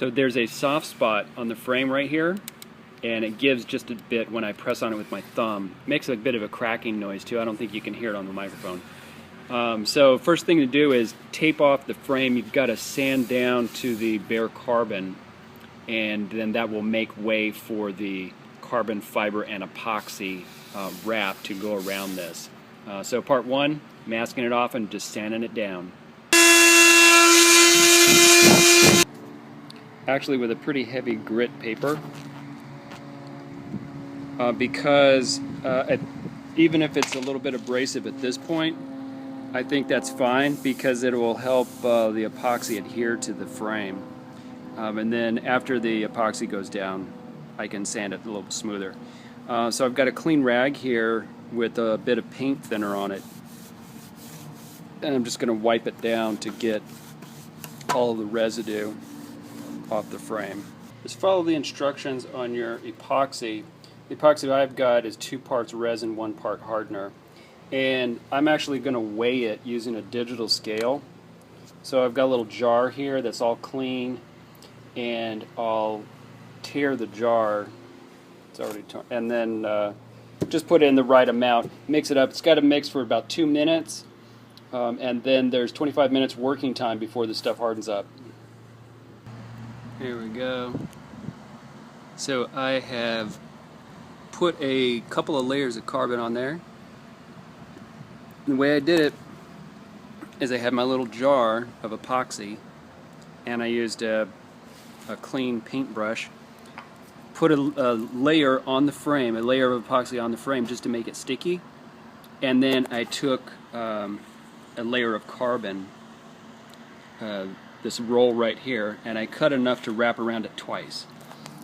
So there's a soft spot on the frame right here, and it gives just a bit when I press on it with my thumb. It makes a bit of a cracking noise too. I don't think you can hear it on the microphone. So first thing to do is tape off the frame. You've got to sand down to the bare carbon, and then that will make way for the carbon fiber and epoxy wrap to go around this. So part one, masking it off and just sanding it down. Actually with a pretty heavy grit paper, because even if it's a little bit abrasive at this point, I think that's fine because it will help the epoxy adhere to the frame. And then after the epoxy goes down, I can sand it a little smoother. So I've got a clean rag here with a bit of paint thinner on it, and I'm just going to wipe it down to get all the residue off the frame. Just follow the instructions on your epoxy. The epoxy I've got is 2 parts resin, 1 part hardener, and I'm actually going to weigh it using a digital scale. So I've got a little jar here that's all clean, and I'll tear the jar. It's already torn, and then just put in the right amount. Mix it up. It's got to mix for about 2 minutes, and then there's 25 minutes working time before the stuff hardens up. Here we go. So I have put a couple of layers of carbon on there. The way I did it is I had my little jar of epoxy, and I used a clean paintbrush, put a layer on the frame, a layer of epoxy on the frame just to make it sticky, and then I took a layer of carbon, this roll right here, and I cut enough to wrap around it twice.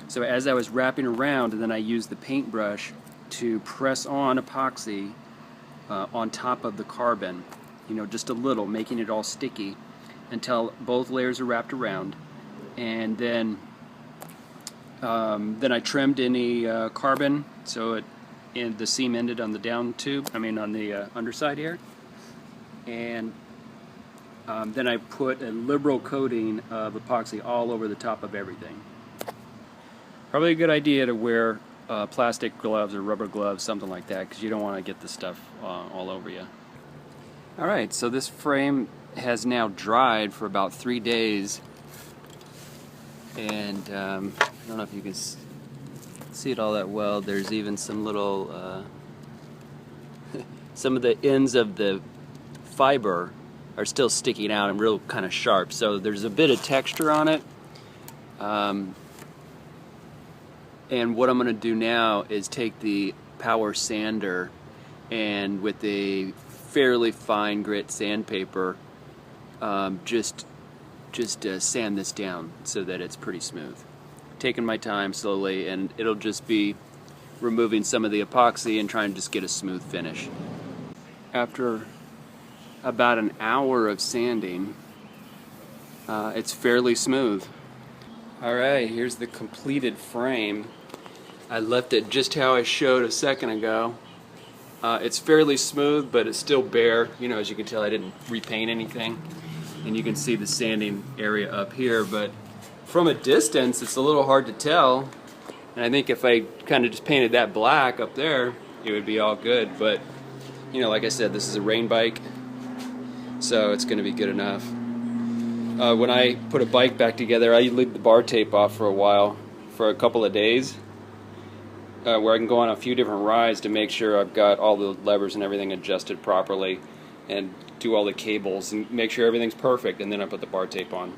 So as I was wrapping around, and then I used the paintbrush to press on epoxy on top of the carbon, just a little, making it all sticky until both layers are wrapped around. And then I trimmed any carbon so the seam ended on the down tube, on the underside here. And then I put a liberal coating of epoxy all over the top of everything. Probably a good idea to wear plastic gloves or rubber gloves, something like that, because you don't want to get the stuff all over you. Alright, so this frame has now dried for about 3 days, and I don't know if you can see it all that well. There's even some little some of the ends of the fiber are still sticking out and real kind of sharp, so there's a bit of texture on it. And what I'm going to do now is take the power sander and with a fairly fine grit sandpaper just sand this down so that it's pretty smooth. Taking my time slowly, and it'll just be removing some of the epoxy and trying to just get a smooth finish. After about an hour of sanding, it's fairly smooth. Alright, here's the completed frame. I left it just how I showed a second ago. It's fairly smooth, but it's still bare. As you can tell, I didn't repaint anything. And you can see the sanding area up here, but from a distance it's a little hard to tell. And I think if I kind of just painted that black up there, it would be all good. But, like I said, this is a rain bike, so it's going to be good enough. When I put a bike back together, I leave the bar tape off for a while, for a couple of days, where I can go on a few different rides to make sure I've got all the levers and everything adjusted properly, and do all the cables and make sure everything's perfect, and then I put the bar tape on.